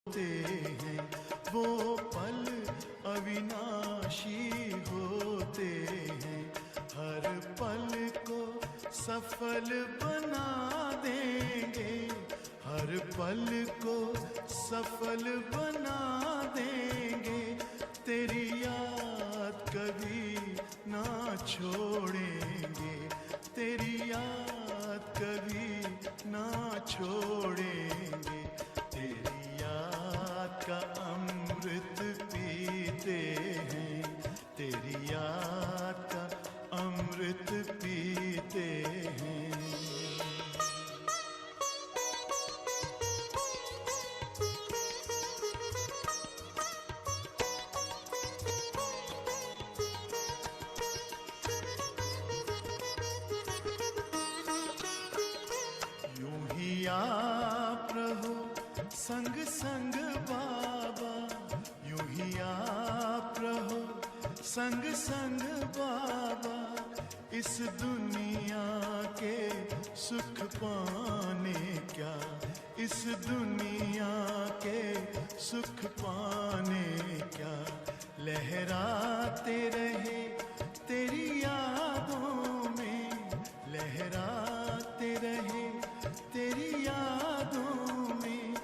होते हैं, वो पल अविनाशी होते हैं, हर पल को सफल बना देंगे, हर पल को सफल बना देंगे, तेरी याद कभी ना छोड़ेंगे, तेरी याद कभी ना छोड़ेंगे, तेरी याद का अमृत पीते हैं, तेरी याद का अमृत पीते हैं। यूं ही आप रहो संग संग बाबा, यूं ही आप रहो संग संग बाबा, इस दुनिया के सुख पाने क्या, इस दुनिया के सुख पाने क्या, लहराते रहे तेरी यादों में, लहराते रहे तेरी यादों में,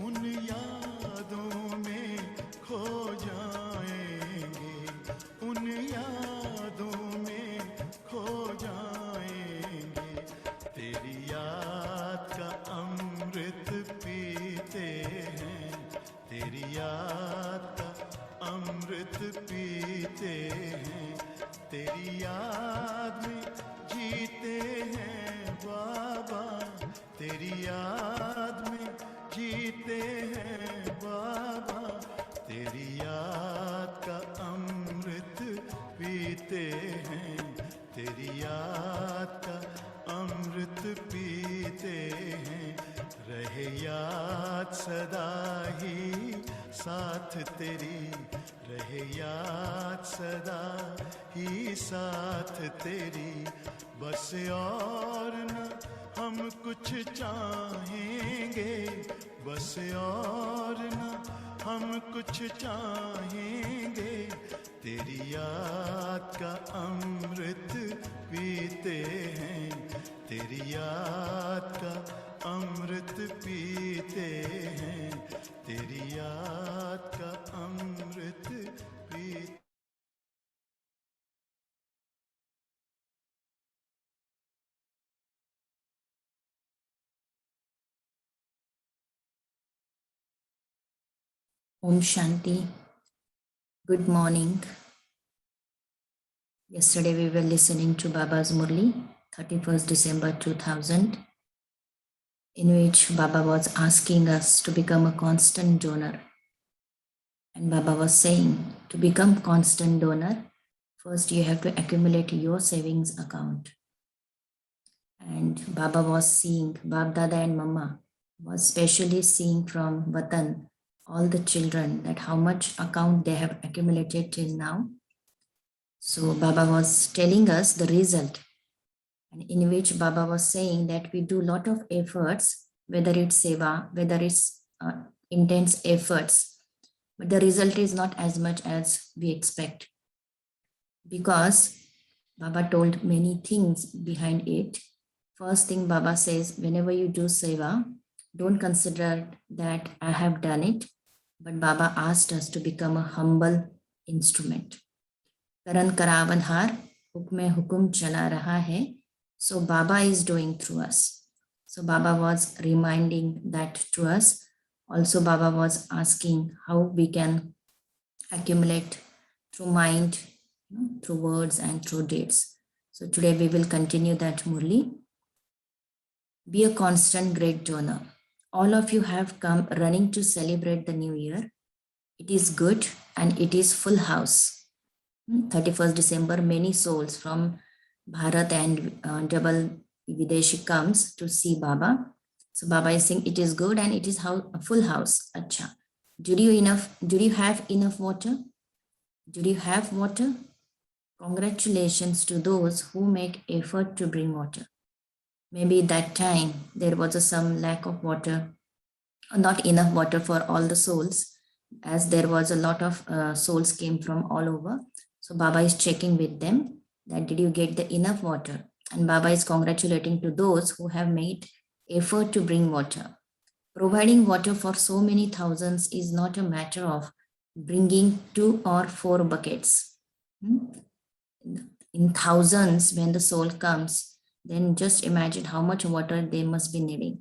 उन यादों में खो जाएंगे, उन यादों में खो जाएंगे, तेरी याद का अमृत पीते हैं, तेरी याद का अमृत पीते हैं, तेरी याद में जीते हैं बाबा, तेरी याद में जीते हैं बाबा, तेरी याद का अमृत पीते हैं, तेरी याद का अमृत पीते हैं, रहे याद सदा ही साथ तेरी, रहे याद सदा ही साथ तेरी, बस और न हम कुछ चाहेंगे, बस और न हम कुछ चाहेंगे, तेरी याद का अमृत पीते हैं, तेरी याद का अमृत पीते हैं, तेरी याद का अमृत पीते। Om Shanti. Good morning. Yesterday we were listening to Baba's Murli, 31st December 2000, in which Baba was asking us to become a constant donor. And Baba was saying, to become constant donor, first you have to accumulate your savings account. And Baba was seeing, Bab Dada and Mama was specially seeing from Vatan, all the children, that how much account they have accumulated till now. So Baba was telling us the result, and in which Baba was saying that we do a lot of efforts, whether it's seva, whether it's intense efforts, but the result is not as much as we expect. Because Baba told many things behind it. First thing Baba says, whenever you do seva, don't consider that I have done it, but Baba asked us to become a humble instrument. Karan Karavan Har, Hukme Hukum Chala Raha Hai. So Baba is doing through us. So Baba was reminding that to us. Also Baba was asking how we can accumulate through mind, through words and through deeds. So today we will continue that Murli. Be a constant great donor. All of you have come running to celebrate the new year. It is good and it is full house. 31st December, many souls from Bharat and double Videshi comes to see Baba. So Baba is saying it is good and it is a full house. Acha. Did you have enough water? Did you have water? Congratulations to those who make effort to bring water. Maybe that time there was some lack of water not enough water for all the souls, as there was a lot of souls came from all over. So Baba is checking with them that did you get the enough water? And Baba is congratulating to those who have made effort to bring water. Providing water for so many thousands is not a matter of bringing 2 or 4 buckets. In thousands, when the soul comes, then just imagine how much water they must be needing.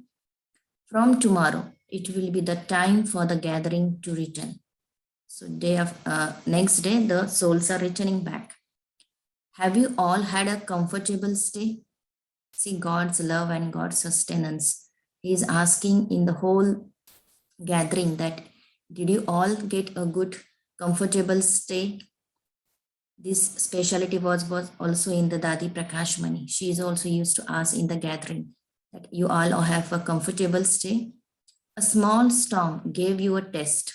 From tomorrow, it will be the time for the gathering to return. So next day, the souls are returning back. Have you all had a comfortable stay? See God's love and God's sustenance. He is asking in the whole gathering that did you all get a good comfortable stay? This speciality was also in the Dadi Prakash Mani. She is also used to ask in the gathering that you all have a comfortable stay. A small storm gave you a test.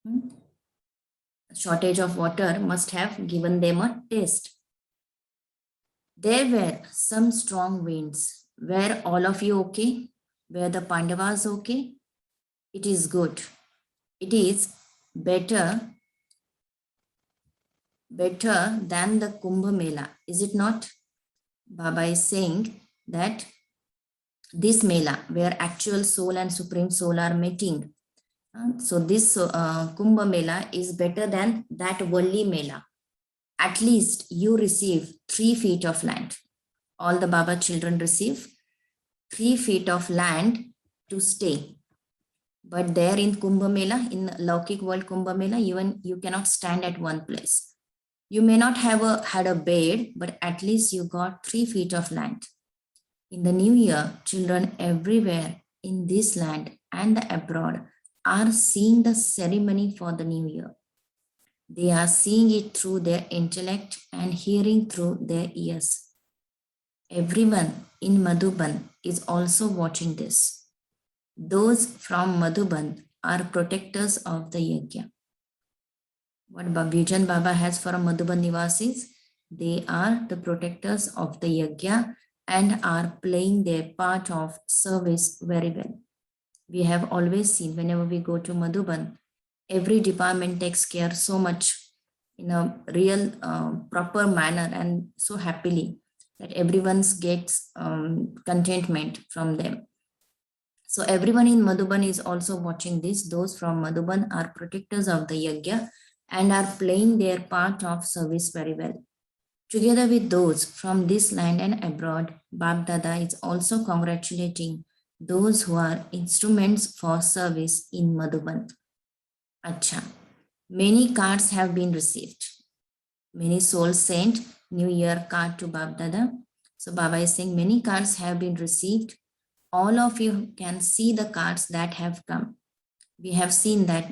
A shortage of water must have given them a test. There were some strong winds. Were all of you okay? Were the Pandavas okay? It is good. It is better than the Kumbh Mela, is it not? Baba is saying that this Mela, where actual soul and supreme soul are meeting, so this Kumbh Mela is better than that Valli Mela. At least you receive 3 feet of land. All the Baba children receive 3 feet of land to stay. But there in Kumbh Mela, in Laukik world Kumbh Mela, even you cannot stand at one place. You may not have had a bed, but at least you got 3 feet of land. In the new year, children everywhere in this land and the abroad are seeing the ceremony for the new year. They are seeing it through their intellect and hearing through their ears. Everyone in Madhuban is also watching this. Those from Madhuban are protectors of the yajna. What Vijan Baba has for Madhuban Nivasis, they are the protectors of the yajna and are playing their part of service very well. We have always seen whenever we go to Madhuban, every department takes care so much in a real proper manner and so happily that everyone gets contentment from them. So everyone in Madhuban is also watching this. Those from Madhuban are protectors of the yajna and are playing their part of service very well. Together with those from this land and abroad, Bab Dada is also congratulating those who are instruments for service in Madhuban. Acha. Many cards have been received. Many souls sent New Year card to Bab Dada. So Baba is saying many cards have been received. All of you can see the cards that have come. We have seen that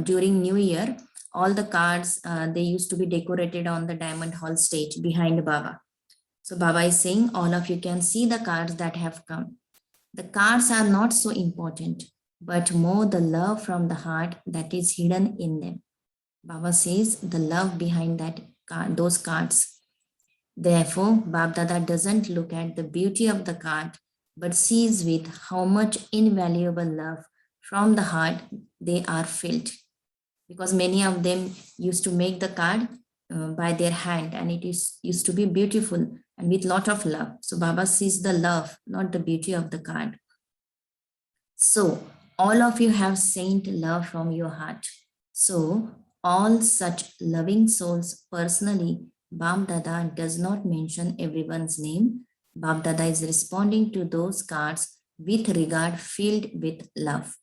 during New Year, all the cards, they used to be decorated on the Diamond Hall stage behind Baba. So Baba is saying all of you can see the cards that have come. The cards are not so important, but more the love from the heart that is hidden in them. Baba says the love behind that card, those cards. Therefore, Bab Dada doesn't look at the beauty of the card, but sees with how much invaluable love from the heart they are filled. Because many of them used to make the card by their hand, and it used to be beautiful and with lot of love. So Baba sees the love, not the beauty of the card. So all of you have sent love from your heart. So all such loving souls personally, Bab Dada does not mention everyone's name. Bab Dada is responding to those cards with regard filled with love.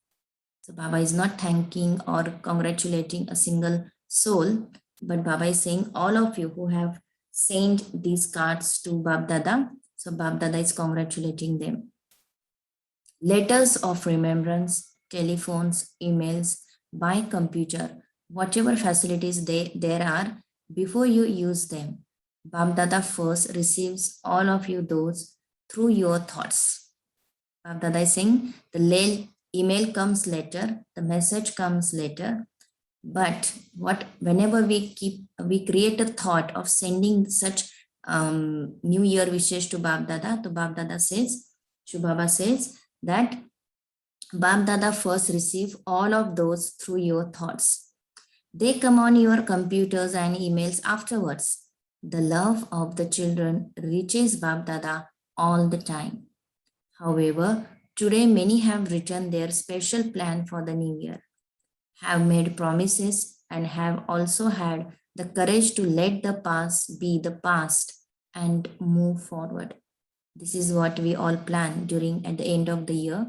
So Baba is not thanking or congratulating a single soul, but Baba is saying all of you who have sent these cards to Bab Dada, so Bab Dada is congratulating them. Letters of remembrance, telephones, emails, by computer, whatever facilities there are, before you use them, Bab Dada first receives all of you those through your thoughts. Bab Dada is saying the email comes later, the message comes later, but whenever we create a thought of sending such New Year wishes to Bab Dada, to Bab Dada says, Shubaba says that Bap Dada first receive all of those through your thoughts. They come on your computers and emails afterwards. The love of the children reaches Bap Dada all the time. However, today many have written their special plan for the new year, have made promises, and have also had the courage to let the past be the past and move forward. This is what we all plan during at the end of the year.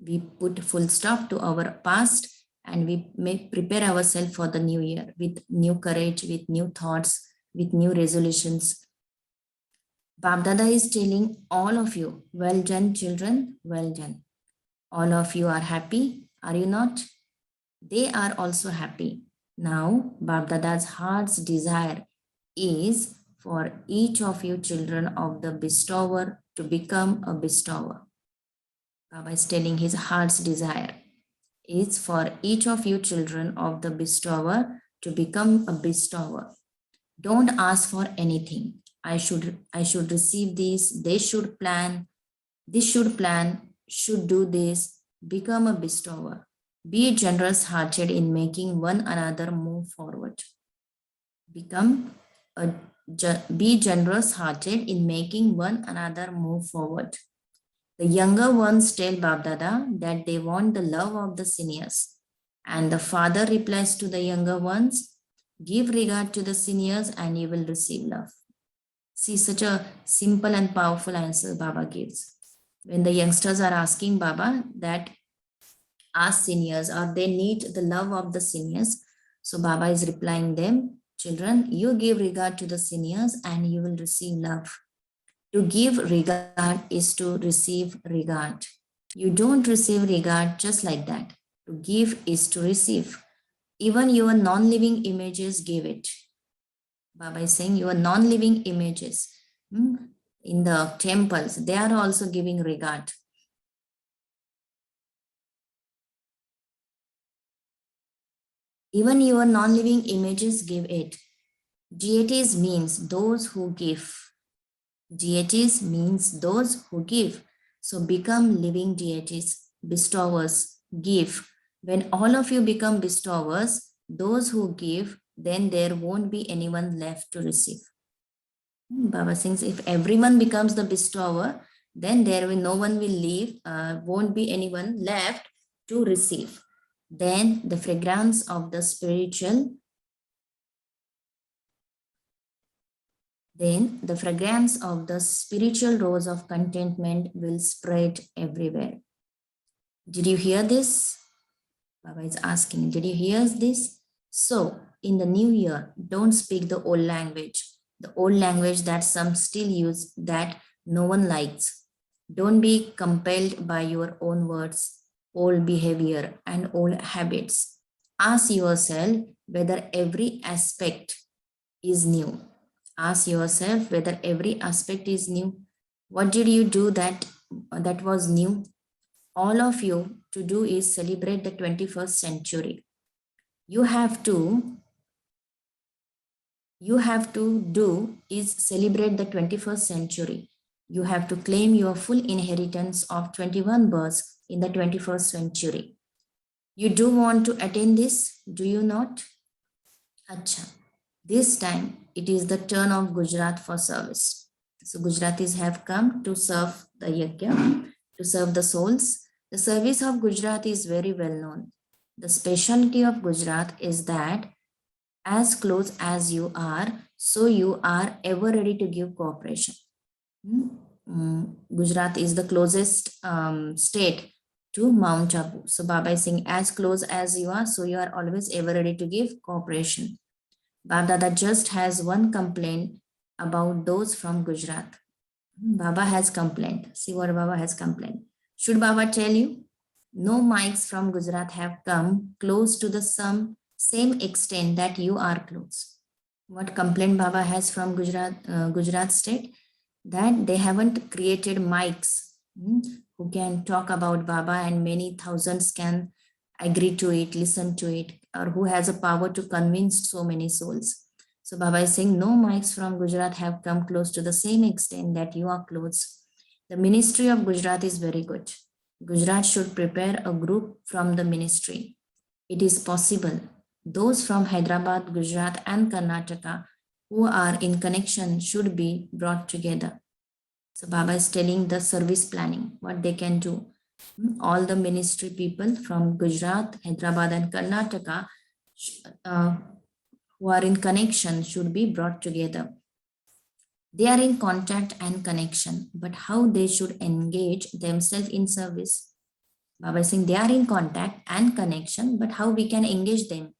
We put full stop to our past and we may prepare ourselves for the new year with new courage, with new thoughts, with new resolutions. Babdada is telling all of you, well done, children, well done. All of you are happy, are you not? They are also happy. Now, Babdada's heart's desire is for each of you children of the bestower to become a bestower. Baba is telling his heart's desire is for each of you children of the bestower to become a bestower. Don't ask for anything. I should receive this, they should plan, this should plan, should do this, become a bestower. Be generous hearted in making one another move forward. Be generous hearted in making one another move forward. The younger ones tell Babdada that they want the love of the seniors. And the father replies to the younger ones, give regard to the seniors and you will receive love. See, such a simple and powerful answer Baba gives. When the youngsters are asking Baba that ask seniors or they need the love of the seniors, so Baba is replying them, children, you give regard to the seniors and you will receive love. To give regard is to receive regard. You don't receive regard just like that. To give is to receive. Even your non-living images give it. Baba is saying your non-living images in the temples, they are also giving regard. Even your non-living images give it. Deities means those who give. Deities means those who give. So become living deities, bestowers, give. When all of you become bestowers, those who give, then there won't be anyone left to receive. Baba sings, if everyone becomes the bestower, then there will no one will leave, won't be anyone left to receive. Then the fragrance of the spiritual rose of contentment will spread everywhere. Did you hear this? Baba is asking, did you hear this? So, in the new year, don't speak the old language that some still use that no one likes. Don't be compelled by your own words, old behavior, and old habits. Ask yourself whether every aspect is new. Ask yourself whether every aspect is new. What did you do that was new? All of you to do is celebrate the 21st century. You have to do is celebrate the 21st century. You have to claim your full inheritance of 21 births in the 21st century. You do want to attain this, do you not? Acha. This time it is the turn of Gujarat for service. So Gujaratis have come to serve the yajna, to serve the souls. The service of Gujarat is very well known. The specialty of Gujarat is that as close as you are, so you are ever ready to give cooperation. Gujarat is the closest state to Mount Abu. So Baba is saying, as close as you are, so you are always ever ready to give cooperation. Babdada just has one complaint about those from Gujarat. Baba has complained. See what Baba has complained. Should Baba tell you? No mics from Gujarat have come close to the same extent that you are close. What complaint Baba has from Gujarat state? That they haven't created mics who can talk about Baba and many thousands can agree to it, listen to it, or who has a power to convince so many souls. So Baba is saying no mics from Gujarat have come close to the same extent that you are close. The ministry of Gujarat is very good. Gujarat should prepare a group from the ministry. It is possible. Those from Hyderabad, Gujarat, and Karnataka who are in connection should be brought together. So Baba is telling the service planning, what they can do. All the ministry people from Gujarat, Hyderabad, and Karnataka uh, who are in connection should be brought together. They are in contact and connection, but how they should engage themselves in service. Baba is saying they are in contact and connection, but how we can engage them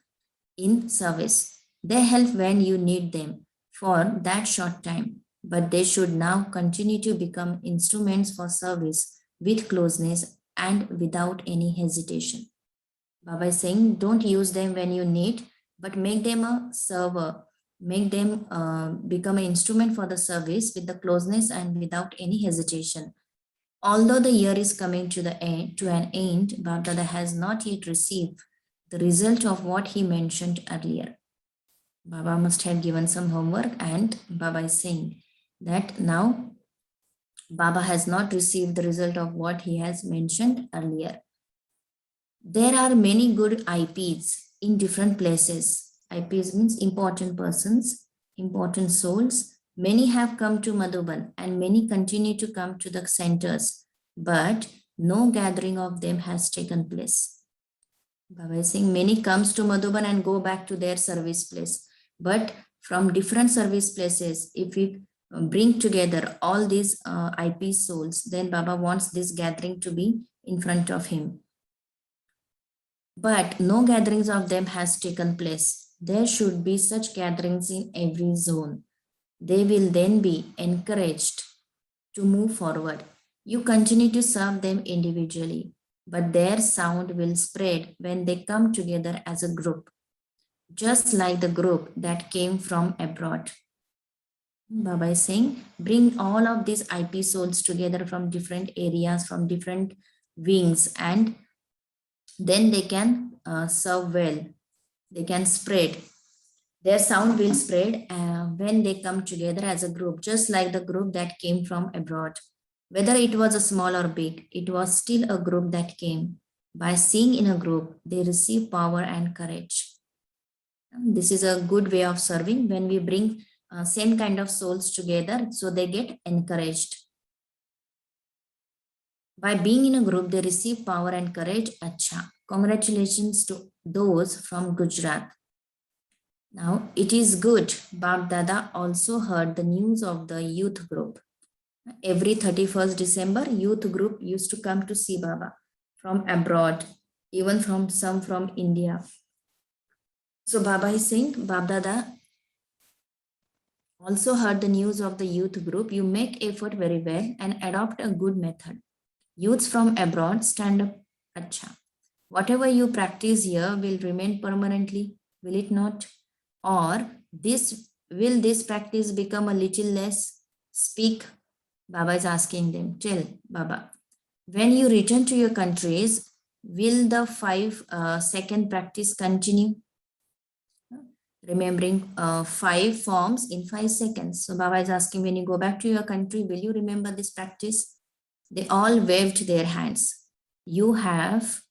in service. They help when you need them for that short time, but they should now continue to become instruments for service with closeness and without any hesitation. Baba is saying don't use them when you need, but make them a server, make them become an instrument for the service with the closeness and without any hesitation. Although the year is coming to an end, Baba has not yet received the result of what he mentioned earlier. Baba must have given some homework, and Baba is saying that now Baba has not received the result of what he has mentioned earlier. There are many good IPs in different places. IPs means important persons, important souls. Many have come to Madhuban and many continue to come to the centers, but no gathering of them has taken place. Baba is saying many comes to Madhuban and go back to their service place. But from different service places, if we bring together all these IP souls, then Baba wants this gathering to be in front of him. But no gatherings of them has taken place. There should be such gatherings in every zone. They will then be encouraged to move forward. You continue to serve them individually, but their sound will spread when they come together as a group, just like the group that came from abroad. Baba is saying, bring all of these IP souls together from different areas, from different wings, and then they can serve well. They can spread. Their sound will spread when they come together as a group, just like the group that came from abroad. Whether it was a small or big, it was still a group that came. By seeing in a group, they receive power and courage. This is a good way of serving when we bring same kind of souls together, so they get encouraged. By being in a group, they receive power and courage. Acha. Congratulations to those from Gujarat. Now, it is good. Bab Dada also heard the news of the youth group. Every 31st December, youth group used to come to see Baba from abroad, even from some from India. So Baba is saying, Bab Dada also heard the news of the youth group. You make effort very well and adopt a good method. Youths from abroad stand up. Acha. Whatever you practice here will remain permanently, will it not? Or will this practice become a little less? Speak. Baba is asking them. Tell Baba. When you return to your countries, will the 5-second practice continue? Remembering 5 forms in 5 seconds. So Baba is asking, when you go back to your country, will you remember this practice? They all waved their hands. You have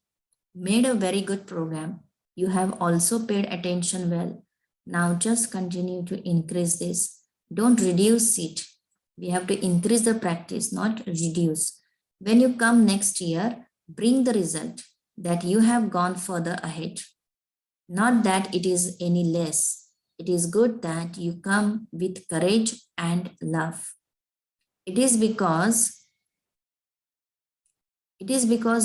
made a very good program. You have also paid attention well. Now just continue to increase this. Don't reduce it. We have to increase the practice, not reduce. When you come next year, bring the result that you have gone further ahead. Not that it is any less. It is good that you come with courage and love. It is because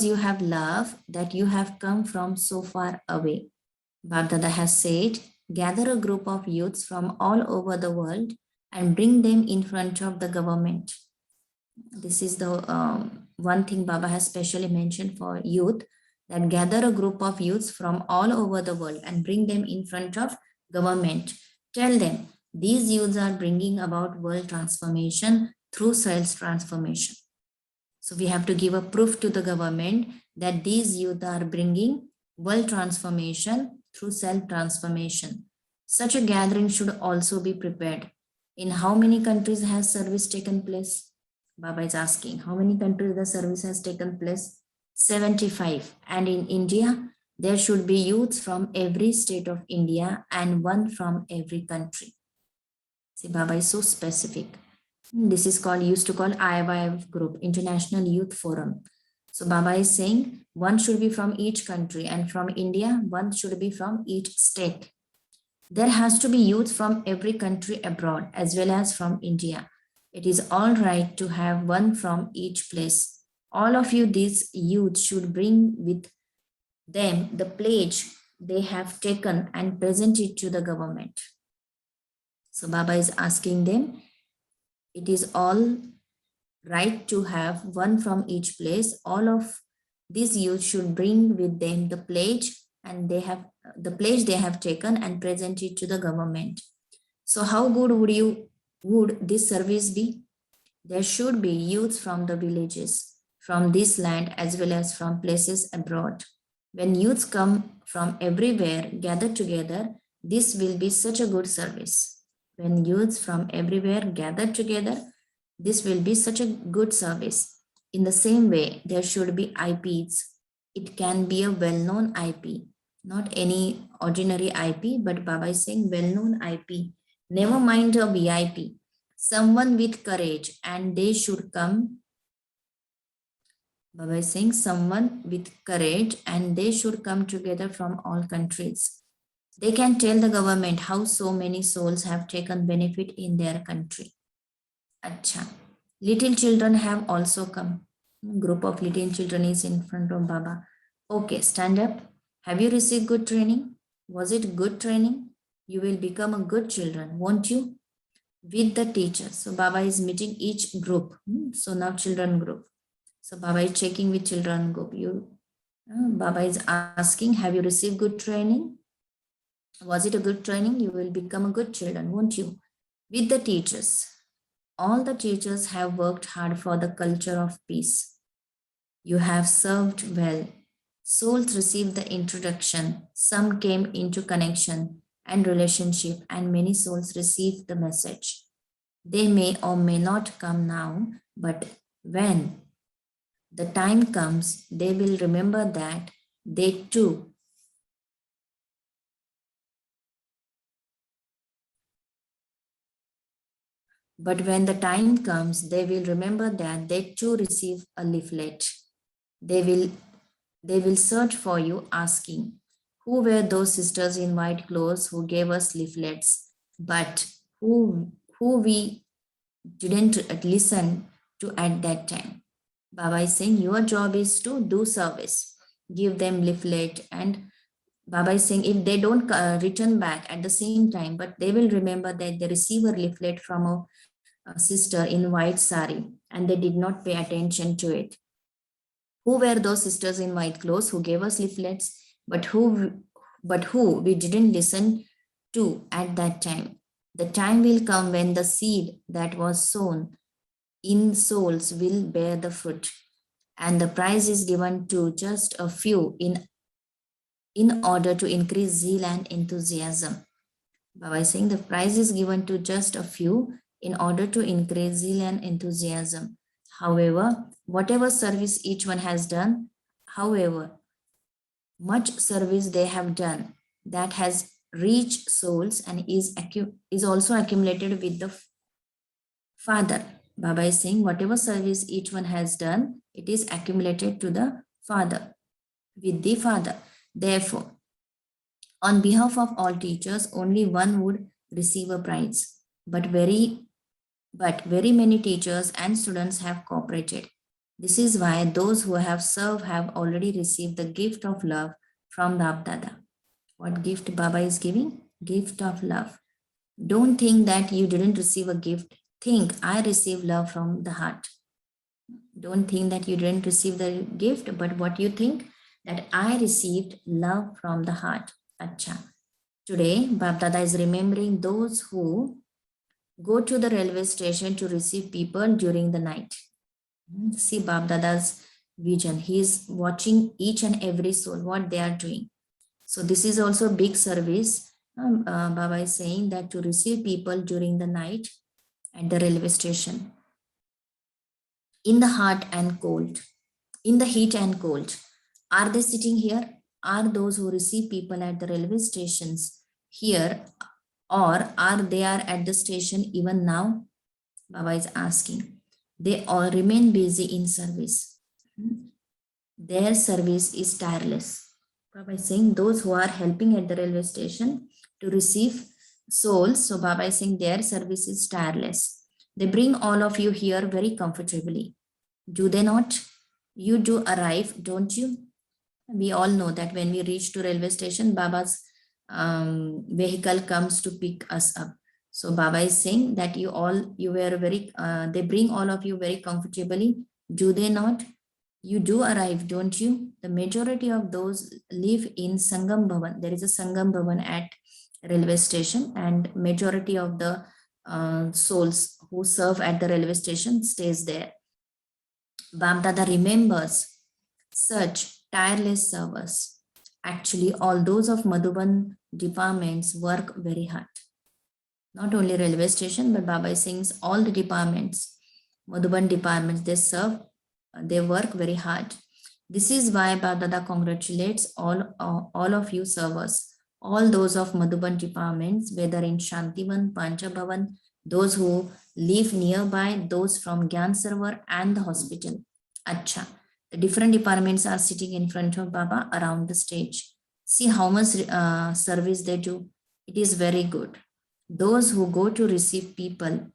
you have love that you have come from so far away. Bab Dada has said, gather a group of youths from all over the world and bring them in front of the government. This is the one thing Baba has specially mentioned for youth, that gather a group of youths from all over the world and bring them in front of government. Tell them, these youths are bringing about world transformation through self transformation. So we have to give a proof to the government that these youth are bringing world transformation through self-transformation. Such a gathering should also be prepared. In how many countries has service taken place? Baba is asking, how many countries the service has taken place? 75. And in India, there should be youths from every state of India and one from every country. See, Baba is so specific. This is called, used to call IYF group, International Youth Forum. So Baba is saying one should be from each country, and from India, one should be from each state. There has to be youth from every country abroad as well as from India. It is all right to have one from each place. All of you, these youth, should bring with them the pledge they have taken and present it to the government. So Baba is asking them, it is all right to have one from each place. All of these youth should bring with them the pledge, and they have the pledge they have taken and present it to the government. So how good would this service be? There should be youths from the villages, from this land as well as from places abroad. When youths come from everywhere gathered together, this will be such a good service. When youths from everywhere gathered together, this will be such a good service. In the same way, there should be IPs. It can be a well-known IP, not any ordinary IP, but Baba is saying well-known IP. Never mind a VIP. Someone with courage, and they should come. Baba is saying someone with courage, and they should come together from all countries. They can tell the government how so many souls have taken benefit in their country. Acha. Little children have also come. Group of little children is in front of Baba. Okay, stand up. Have you received good training? Was it good training? You will become a good children, won't you? With the teachers. So Baba is meeting each group. So now children group. So Baba is checking with children group. Baba is asking, have you received good training? Was it a good training? You will become a good children, won't you? With the teachers. All the teachers have worked hard for the culture of peace. You have served well. Souls received the introduction. Some came into connection and relationship, and many souls received the message. They may or may not come now, but when the time comes, they will remember that they too But when the time comes, they will remember that they too receive a leaflet. They will search for you, asking, who were those sisters in white clothes who gave us leaflets, but who we didn't listen to at that time? Baba is saying your job is to do service, give them leaflet, and Baba is saying if they don't return back at the same time, but they will remember that they receive a leaflet from a sister in white sari and they did not pay attention to it. Who were those sisters in white clothes who gave us leaflets, but who we didn't listen to at that time? The time will come when the seed that was sown in souls will bear the fruit, and the prize is given to just a few in order to increase zeal and enthusiasm. Baba is saying the prize is given to just a few in order to increase zeal and enthusiasm. However, whatever service each one has done, however much service they have done, that has reached souls and is also accumulated with the Father. Baba is saying whatever service each one has done, it is accumulated to the Father, with the Father. Therefore, on behalf of all teachers, only one would receive a prize. But very many teachers and students have cooperated. This is why those who have served have already received the gift of love from Bab Dada. What gift Baba is giving? Gift of love. Don't think that you didn't receive a gift. Think, I received love from the heart. Don't think that you didn't receive the gift, but what you think? That I received love from the heart. Acha. Today, Bab Dada is remembering those who go to the railway station to receive people during the night. See Bab Dada's vision. He is watching each and every soul, what they are doing. So this is also a big service. Baba is saying that to receive people during the night at the railway station, in the hot and cold, in the heat and cold. Are they sitting here? Are those who receive people at the railway stations here, or are they are at the station even now? Baba is asking. They all remain busy in service. Their service is tireless. Baba is saying those who are helping at the railway station to receive souls. So Baba is saying their service is tireless. They bring all of you here very comfortably. Do they not? You do arrive, don't you? We all know that when we reach to railway station, Baba's vehicle comes to pick us up. So Baba is saying that you were very, they bring all of you very comfortably. Do they not? You do arrive, don't you? The majority of those live in Sangam Bhavan. There is a Sangam Bhavan at railway station, and majority of the souls who serve at the railway station stays there. Bab remembers such tireless service. Actually, all those of Madhuban departments work very hard. Not only railway station, but Baba is saying all the departments, Madhuban departments, they work very hard. This is why Baba congratulates all of you servers, all those of Madhuban departments, whether in Shantivan, Panchabhavan, those who live nearby, those from Gyan Sarovar and the hospital. Acha. The different departments are sitting in front of Baba around the stage. See how much service they do. It is very good. Those who go to receive people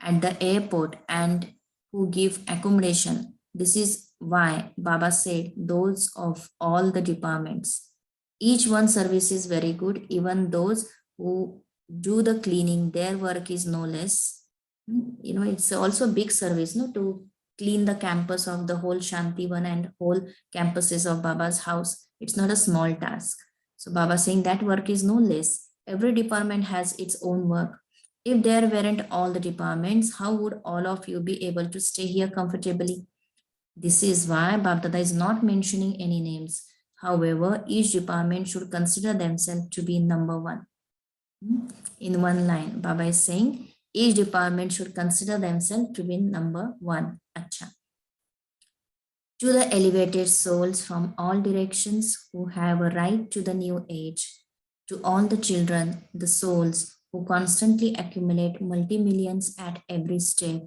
at the airport and who give accommodation. This is why Baba said those of all the departments. Each one service is very good. Even those who do the cleaning, their work is no less. It's also a big service, no, to clean the campus of the whole Shantivan and whole campuses of Baba's house. It's not a small task. So Baba saying that work is no less. Every department has its own work. If there weren't all the departments, how would all of you be able to stay here comfortably? This is why Babdada is not mentioning any names. However, each department should consider themselves to be number one. In one line, Baba is saying each department should consider themselves to be number one. Acha. To the elevated souls from all directions who have a right to the new age, to all the children, the souls who constantly accumulate multi-millions at every step,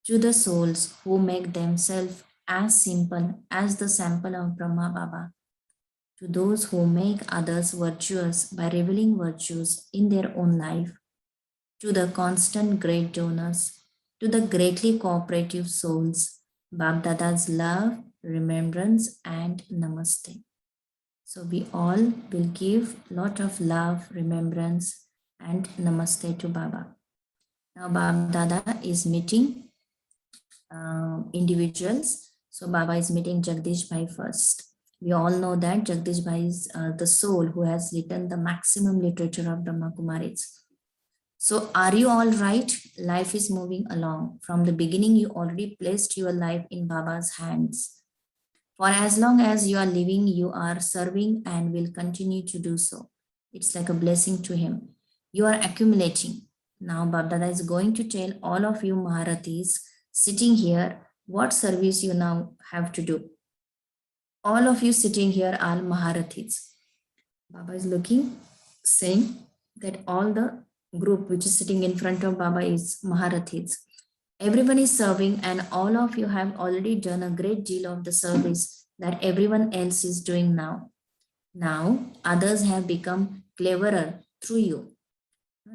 to the souls who make themselves as simple as the sample of Brahma Baba, to those who make others virtuous by revealing virtues in their own life, to the constant great donors, to the greatly cooperative souls, Babdada's love, remembrance, and namaste. So we all will give lot of love, remembrance, and namaste to Baba. Now Babdada is meeting individuals. So Baba is meeting Jagdish Bhai first. We all know that Jagdish Bhai is the soul who has written the maximum literature of Brahma Kumaris. So are you all right? Life is moving along. From the beginning, you already placed your life in Baba's hands. For as long as you are living, you are serving and will continue to do so. It's like a blessing to him. You are accumulating. Now Babdada is going to tell all of you Maharathis sitting here what service you now have to do. All of you sitting here are Maharathis. Baba is looking, saying that all the group which is sitting in front of Baba is Maharathis. Everyone is serving and all of you have already done a great deal of the service that everyone else is doing now. Now others have become cleverer through you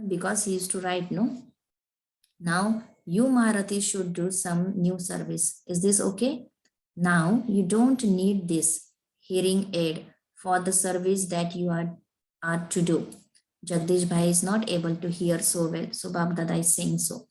because he used to write, no? Now you Maharathis should do some new service. Is this okay? Now you don't need this hearing aid for the service that you are to do. Jagdish Bhai is not able to hear so well, so Babdada is saying so.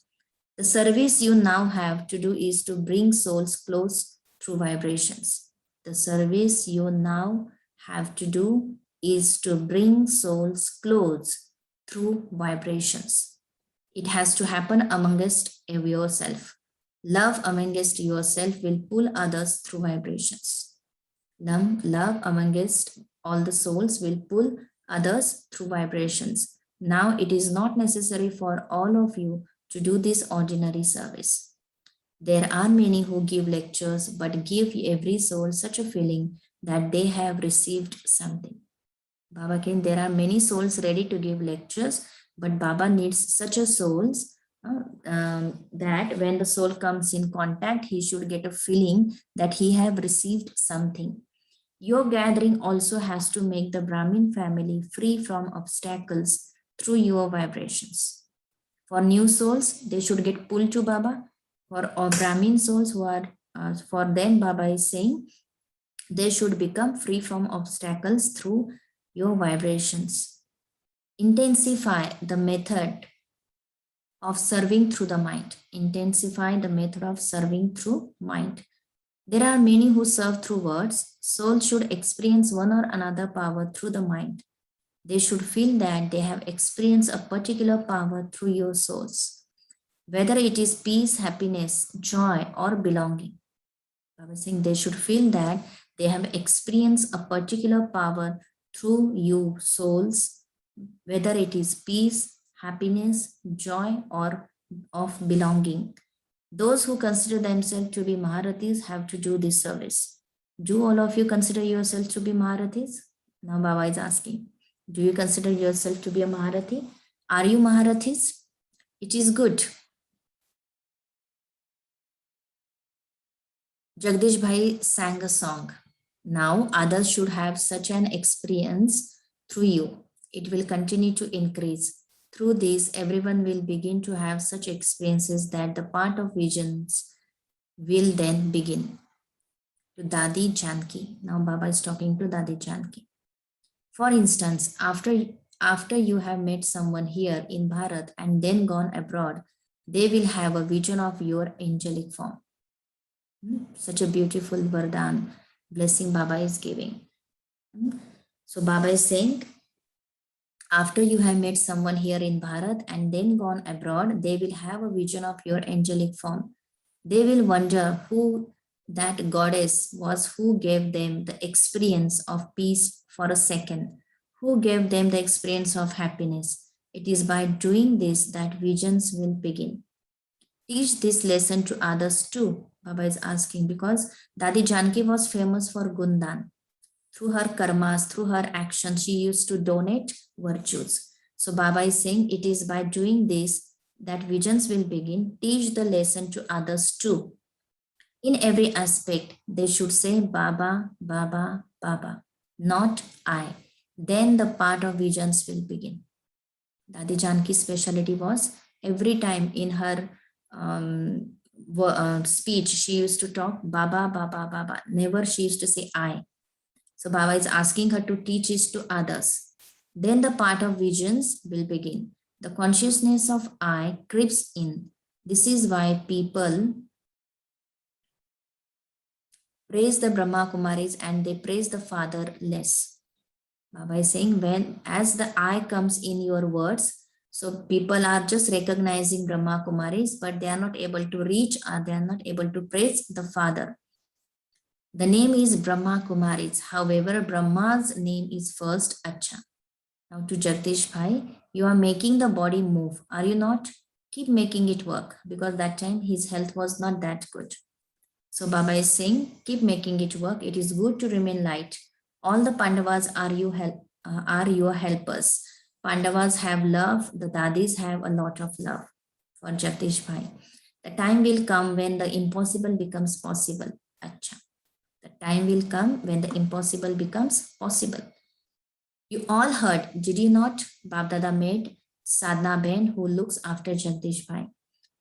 The service you now have to do is to bring souls close through vibrations. The service you now have to do is to bring souls close through vibrations. It has to happen amongst yourself. Love amongst yourself will pull others through vibrations. Love amongst all the souls will pull others through vibrations. Now it is not necessary for all of you to do this ordinary service. There are many who give lectures but give every soul such a feeling that they have received something. Baba King, there are many souls ready to give lectures, but Baba needs such a souls that when the soul comes in contact, he should get a feeling that he have received something. Your gathering also has to make the Brahmin family free from obstacles through your vibrations. For new souls, they should get pulled to Baba. For all Brahmin souls who are, for them, Baba is saying, they should become free from obstacles through your vibrations. Intensify the method of serving through the mind. Intensify the method of serving through mind. There are many who serve through words. Souls should experience one or another power through the mind. They should feel that they have experienced a particular power through your souls, whether it is peace, happiness, joy, or belonging. I was saying they should feel that they have experienced a particular power through you souls, whether it is peace, happiness, joy, or of belonging. Those who consider themselves to be Maharathis have to do this service. Do all of you consider yourself to be Maharathis? Now Baba is asking, do you consider yourself to be a Maharathi? Are you Maharathis? It is good. Jagdish Bhai sang a song. Now others should have such an experience through you. It will continue to increase. Through this, everyone will begin to have such experiences that the part of visions will then begin. To Dadi Janki. Now Baba is talking to Dadi Janki. For instance, after you have met someone here in Bharat and then gone abroad, they will have a vision of your angelic form. Such a beautiful Vardhan blessing Baba is giving. So Baba is saying, after you have met someone here in Bharat and then gone abroad, they will have a vision of your angelic form. They will wonder who that goddess was who gave them the experience of peace for a second, who gave them the experience of happiness. It is by doing this that visions will begin. Teach this lesson to others too, Baba is asking, because Dadi Janki was famous for Gundan. Through her karmas, through her actions, she used to donate virtues. So Baba is saying it is by doing this that visions will begin. Teach the lesson to others too. In every aspect, they should say Baba, Baba, Baba, not I. Then the part of visions will begin. Dadi Janki's specialty was every time in her speech, she used to talk Baba, Baba, Baba. Never she used to say I. So Baba is asking her to teach it to others. Then the part of visions will begin. The consciousness of I creeps in. This is why people praise the Brahma Kumaris and they praise the Father less. Baba is saying when as the I comes in your words, so people are just recognizing Brahma Kumaris, but they are not able to reach or they are not able to praise the Father. The name is Brahma Kumaris. However, Brahma's name is first Acha. Now to Jagdish Bhai, you are making the body move. Are you not? Keep making it work because that time his health was not that good. So Baba is saying, keep making it work. It is good to remain light. All the Pandavas are your helpers. Pandavas have love. The Dadis have a lot of love for Jagdish Bhai. The time will come when the impossible becomes possible. Acha. The time will come when the impossible becomes possible. You all heard, did you not? Babdada made Sadhna Ben who looks after Jagdish Bhai.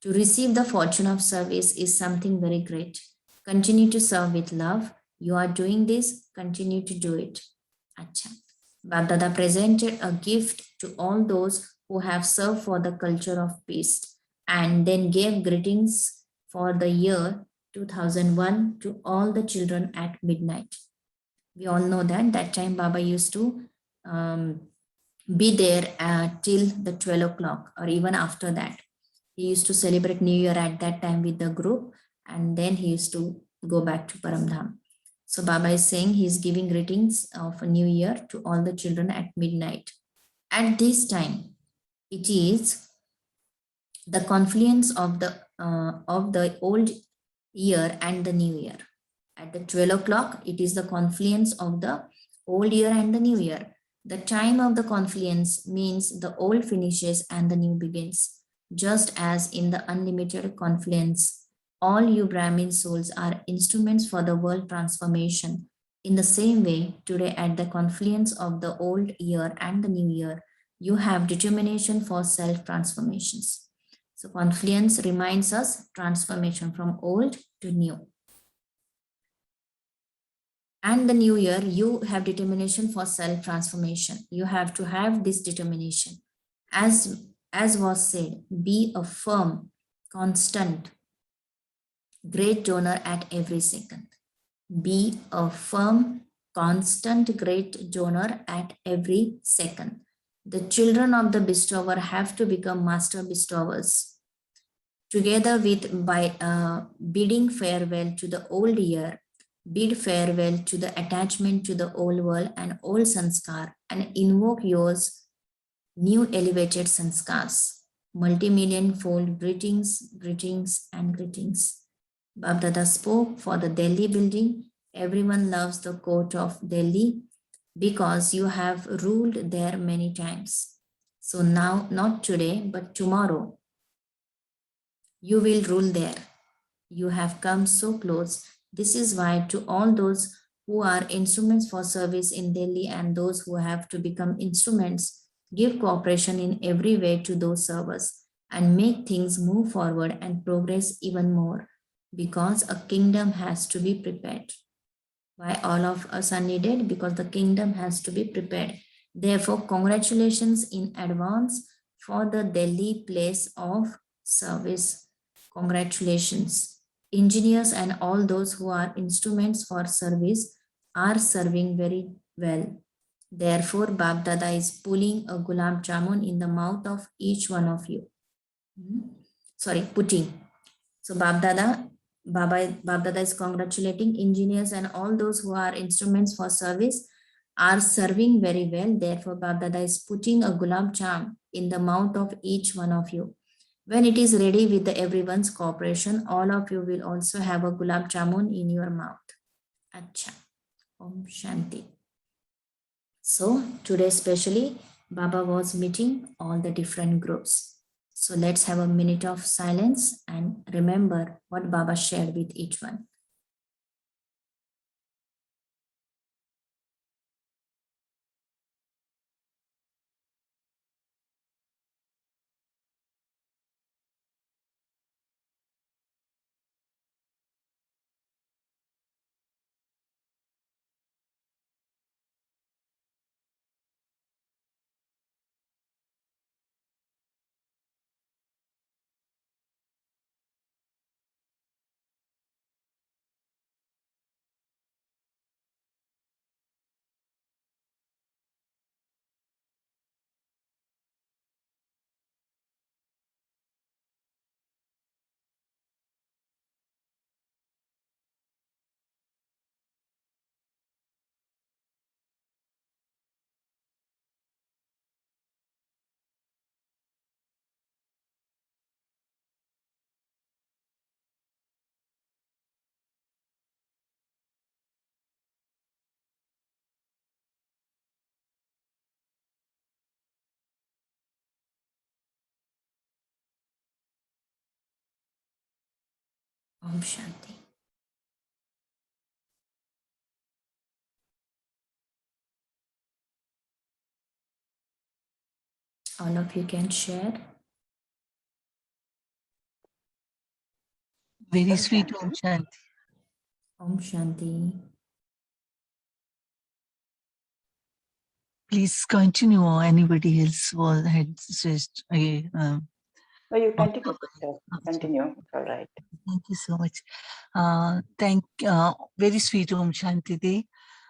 To receive the fortune of service is something very great. Continue to serve with love. You are doing this, continue to do it. Acha. Babdada presented a gift to all those who have served for the culture of peace and then gave greetings for the year 2001 to all the children at midnight. We all know that time Baba used to be there till the 12 o'clock or even after that. He used to celebrate New Year at that time with the group and then he used to go back to Paramdham. So Baba is saying he is giving greetings of a new year to all the children at midnight. At this time, it is the confluence of the old year and the new year. At the 12 o'clock, it is the confluence of the old year and the new year. The time of the confluence means the old finishes and the new begins. Just as in the unlimited confluence, all you Brahmin souls are instruments for the world transformation. In the same way, today at the confluence of the old year and the new year, you have determination for self transformations. So, confluence reminds us transformation from old to new. And the new year, you have determination for self transformation. You have to have this determination. As was said, be a firm, constant, great donor at every second. Be a firm, constant, great donor at every second. The children of the bestower have to become master bestowers. Together with by bidding farewell to the old year, bid farewell to the attachment to the old world and old sanskar, and invoke yours new elevated sanskars. Multi-million fold greetings, greetings, and greetings. Babdada spoke for the Delhi building. Everyone loves the court of Delhi because you have ruled there many times. So now, not today, but tomorrow, you will rule there. You have come so close. This is why, to all those who are instruments for service in Delhi and those who have to become instruments, give cooperation in every way to those servers and make things move forward and progress even more, because a kingdom has to be prepared. Why all of us are needed? Because the kingdom has to be prepared. Therefore, congratulations in advance for the Delhi place of service. Congratulations. Engineers and all those who are instruments for service are serving very well. Therefore, Babdada is pulling a gulab jamun in the mouth of each one of you. Sorry, putting. So Babdada is congratulating engineers and all those who are instruments for service are serving very well. Therefore, Babdada is putting a gulab jam in the mouth of each one of you. When it is ready with everyone's cooperation, all of you will also have a gulab jamun in your mouth. Acha. Om Shanti. So today especially, Baba was meeting all the different groups. So let's have a minute of silence and remember what Baba shared with each one. Om Shanti. All of you can share. Very sweet, Om Shanti. Om Shanti. Please continue, or anybody else had just. No, you continue. Continue. All right. Thank you so much. Very sweet, Om Shanti Di.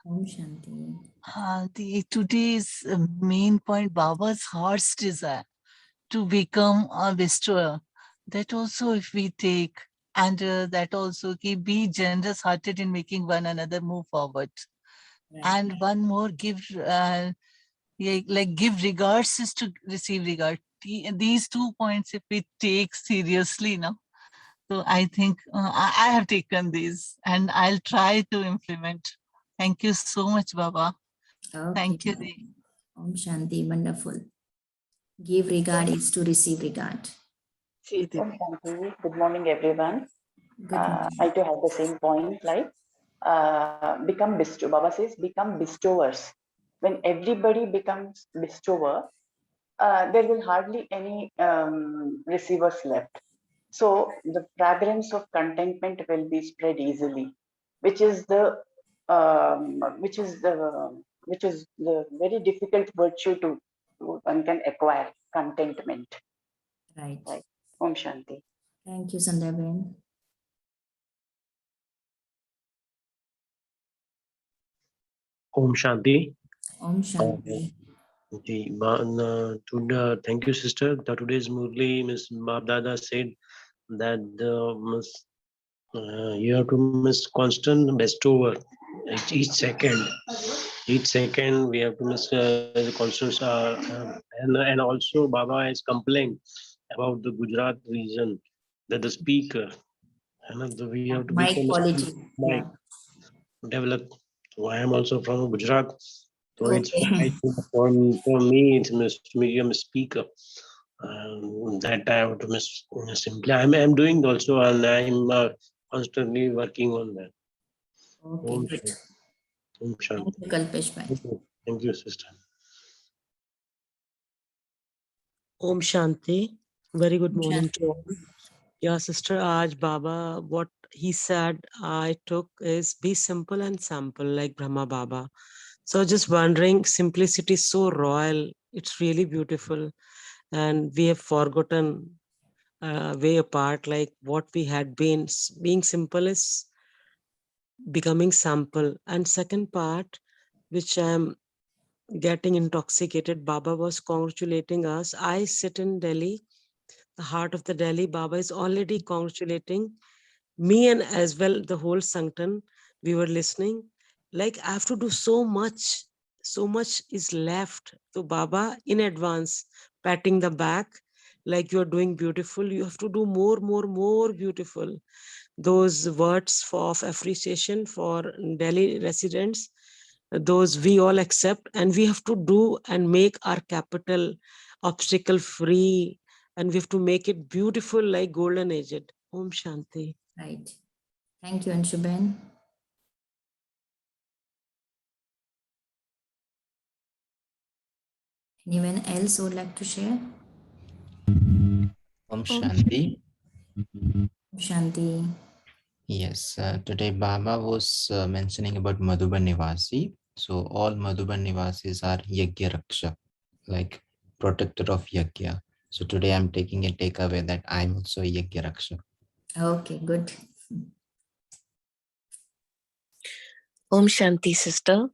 Om Shanti. Today's main point, Baba's heart's desire to become a bestower. That also, if we take, and that also, be generous hearted in making one another move forward. Right. And one more, give regards is to receive regard. These 2 points, if we take seriously now, So I think I have taken these and I'll try to implement. Thank you so much, Baba. Okay. Thank you, Dee. Om Shanti, wonderful. Give regard is to receive regard. Ji, Dee. Om Shanti. Good morning, everyone. Good morning. I too have the same point, like become bestow. Baba says, become bestowers. When everybody becomes bestower, there will hardly any receivers left. So the fragrance of contentment will be spread easily, which is the which is the very difficult virtue to one can acquire, contentment. Right. Right. Om Shanti. Thank you, Sandhya-ben. Om Shanti. Om Shanti. Thank you, sister. Today's Murli, Miss Babdada said that you have to miss constant bestover each second. Each second we have to miss the constant, and also Baba has complained about the Gujarat region that the speaker, and we have to Mic become quality. mic develop. So I am also from Gujarat. So it's Okay. for me, it's medium speaker. That I have to miss simply. I'm doing also, and I'm constantly working on that. Okay, Om good. Shanti. Om Shanti. Thank you, Kalpesh bhai. Thank you, sister. Om Shanti. Very good Om morning Shanti. to all. Yeah, sister, Aj Baba, what he said I took is be simple and sample like Brahma Baba. So just wondering, simplicity is so royal. It's really beautiful. And we have forgotten way apart, like what we had been. Being simple is becoming sample. And second part, which I'm getting intoxicated, Baba was congratulating us. I sit in Delhi, the heart of the Delhi. Baba is already congratulating me and as well the whole Sanktan. We were listening. Like I have to do so much is left. So Baba in advance, patting the back, like you're doing beautiful. You have to do more beautiful. Those words of appreciation for Delhi residents, those we all accept, and we have to do and make our capital obstacle free, and we have to make it beautiful like golden aged. Om Shanti. Right. Thank you, Anshuben. Anyone else would like to share? Om Shanti. Om Shanti. Yes, today Baba was mentioning about Madhuban Nivasi. So all Madhuban Nivasis are Yajna Raksha, like protector of Yajna. So today I'm taking a takeaway that I'm also a Yajna Raksha. Okay, good. Om Shanti, sister.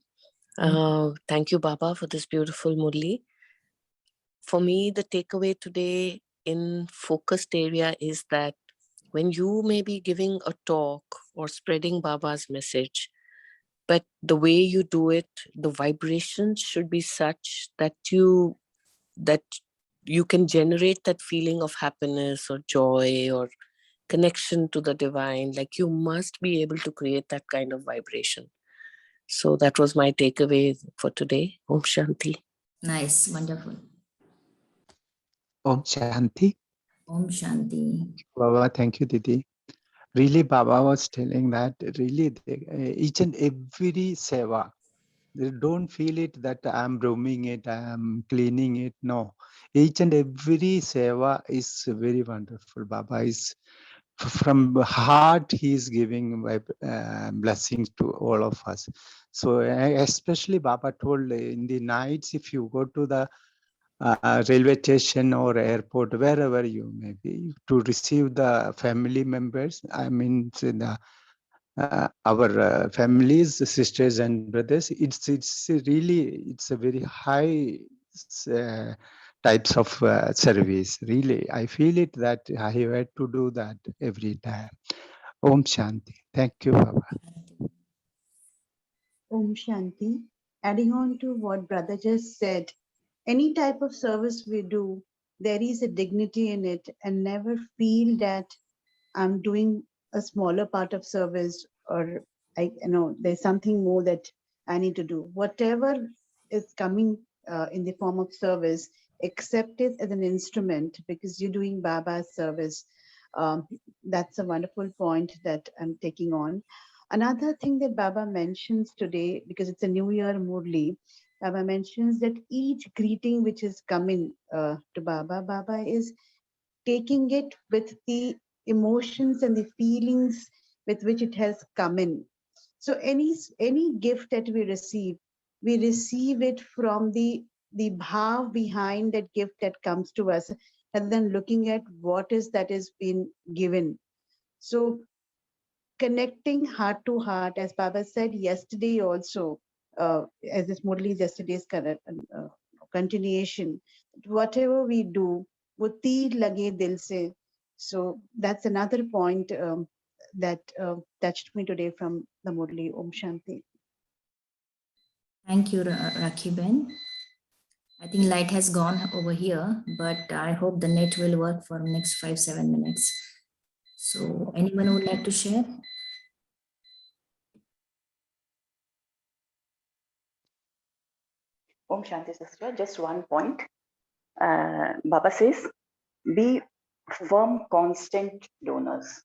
Thank you, Baba, for this beautiful Murli. For me, the takeaway today in focused area is that when you may be giving a talk or spreading Baba's message, but the way you do it, the vibrations should be such that you can generate that feeling of happiness or joy or connection to the divine. Like you must be able to create that kind of vibration. So that was my takeaway for today. Om Shanti. Nice, wonderful. Om Shanti. Om Shanti. Baba, thank you, Didi. Really, Baba was telling that really each and every seva, they don't feel it that I'm brooming it, I'm cleaning it. No, each and every seva is very wonderful. Baba is from heart, he is giving blessings to all of us. So especially Baba told in the nights, if you go to the railway station or airport, wherever you may be, to receive the family members, I mean the our families, sisters and brothers, it's a very high types of service. Really, I feel it that I had to do that every time. Om Shanti. Thank you, Baba. Om Shanti. Adding on to what brother just said, any type of service we do, there is a dignity in it, and never feel that I'm doing a smaller part of service, or there's something more that I need to do. Whatever is coming in the form of service, accept it as an instrument because you're doing Baba's service. That's a wonderful point that I'm taking on. Another thing that Baba mentions today, because it's a New Year Murli, Baba mentions that each greeting which is coming to Baba is taking it with the emotions and the feelings with which it has come in. So any gift that we receive it from the bhav behind that gift that comes to us, rather than looking at what is that is been given. So connecting heart to heart, as Baba said yesterday also, as this Murli's yesterday's continuation, whatever we do, wo teer lage dil se. So that's another point that touched me today from the Murli. Om Shanti. Thank you, Rakhi Ben. I think light has gone over here, but I hope the net will work for next 5-7 minutes. So anyone who would like to share? Om Shanti sister, just one point. Baba says, be firm, constant donors.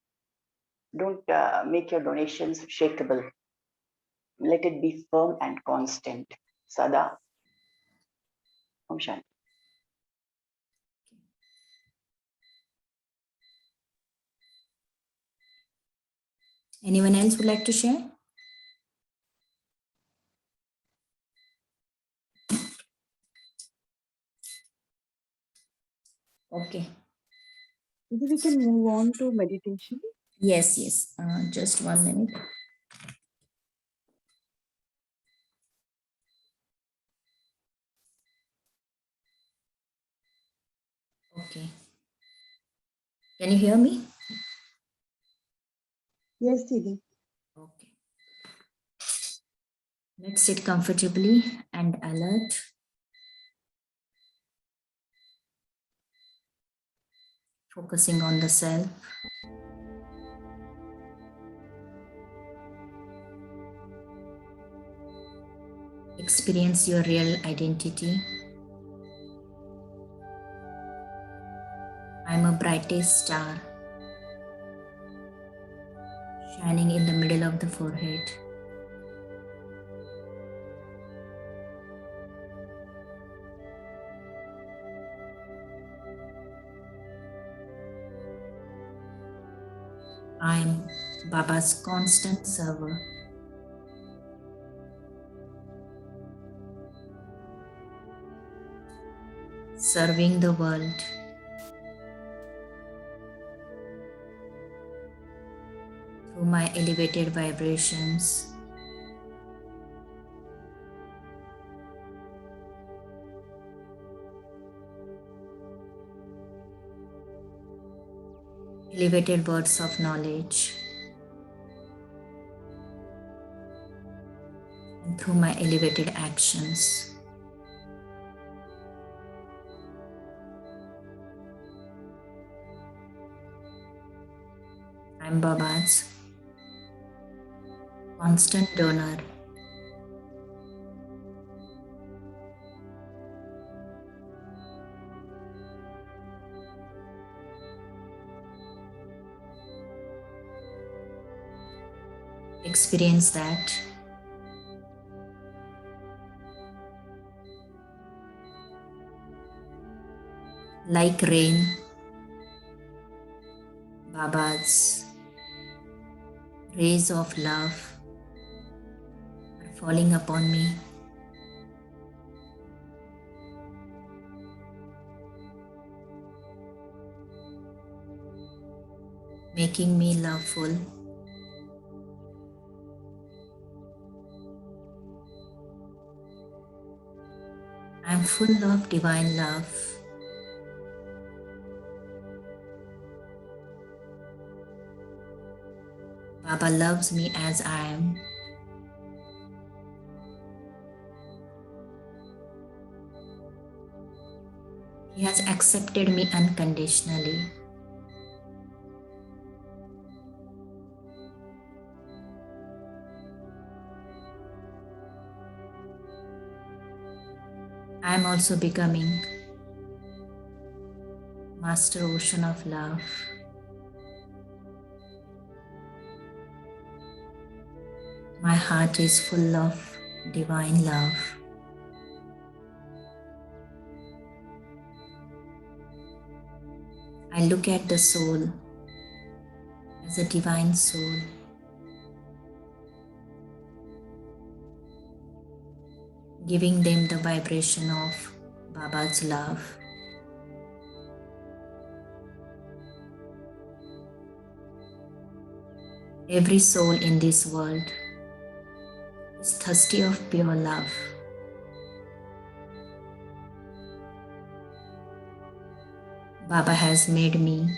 Don't make your donations shakeable. Let it be firm and constant. Sada. Om Shanti. Anyone else would like to share? Okay. Maybe we can move on to meditation. Yes. Just 1 minute. Okay. Can you hear me? Yes, Didi. Okay. Let's sit comfortably and alert. Focusing on the self. Experience your real identity. I'm a brightest star, shining in the middle of the forehead. I'm Baba's constant server. Serving the world. Through my elevated vibrations. Elevated words of knowledge. And through my elevated actions. I'm Baba's constant donor. Experience that. Like rain, Baba's rays of love are falling upon me. Making me loveful. I'm full of divine love. Baba loves me as I am. He has accepted me unconditionally. I'm also becoming Master Ocean of Love. My heart is full of divine love. I look at the soul as a divine soul. Giving them the vibration of Baba's love. Every soul in this world is thirsty of pure love. Baba has made me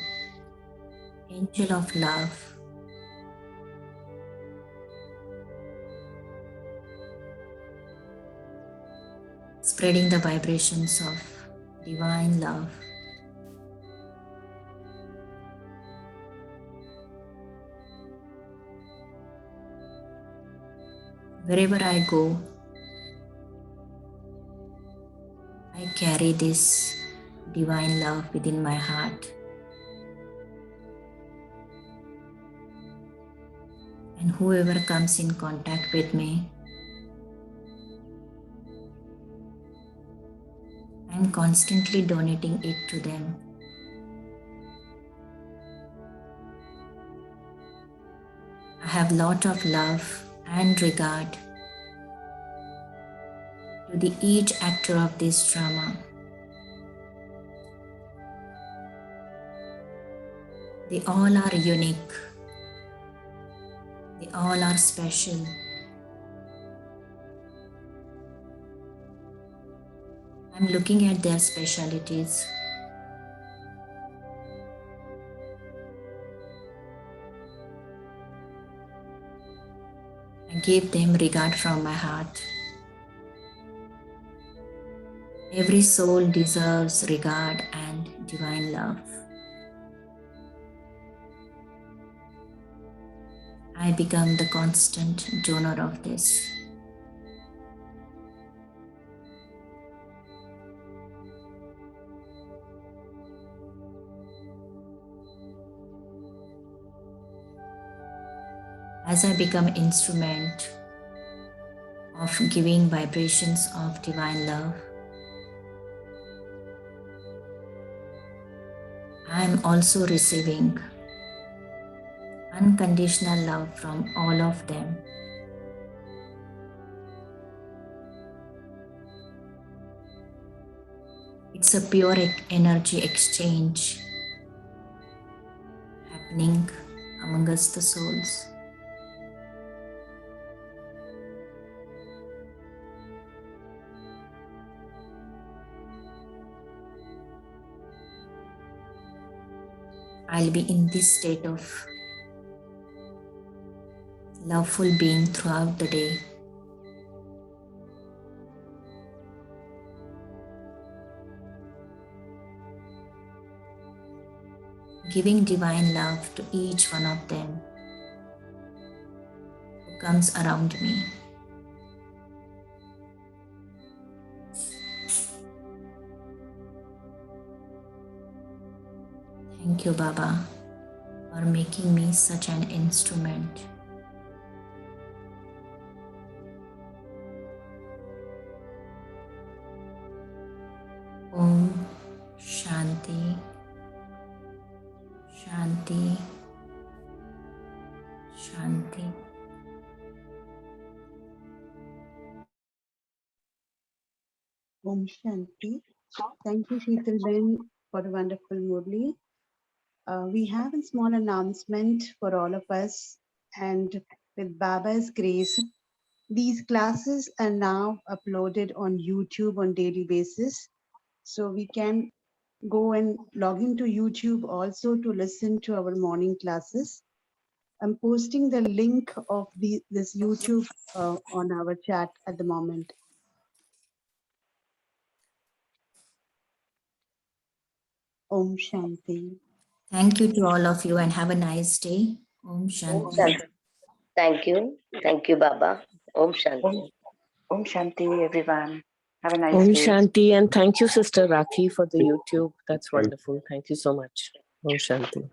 angel of love. Spreading the vibrations of divine love. Wherever I go, I carry this divine love within my heart. And whoever comes in contact with me, I'm constantly donating it to them. I have lot of love and regard to each actor of this drama. They all are unique. They all are special. I'm looking at their specialities. I give them regard from my heart. Every soul deserves regard and divine love. I become the constant donor of this. As I become instrument of giving vibrations of divine love, I am also receiving unconditional love from all of them. It's a pure energy exchange happening among us, the souls. I'll be in this state of loveful being throughout the day. Giving divine love to each one of them who comes around me. Thank you, Baba, for making me such an instrument. Om Shanti, Shanti, Shanti. Om Shanti. Thank you, Sheetal Ben, for a wonderful Murli. We have a small announcement for all of us, and with Baba's grace, these classes are now uploaded on YouTube on daily basis. So we can go and log into YouTube also to listen to our morning classes. I'm posting the link of this YouTube on our chat at the moment. Om Shanti. Thank you to all of you and have a nice day. Om Om Shanti. Shanti. Thank you, Baba. Om Shanti. Om Shanti, everyone. Have a nice Om day. Shanti, and thank you, Sister Rakhi, for the YouTube. That's wonderful. Thank you so much. Om Shanti.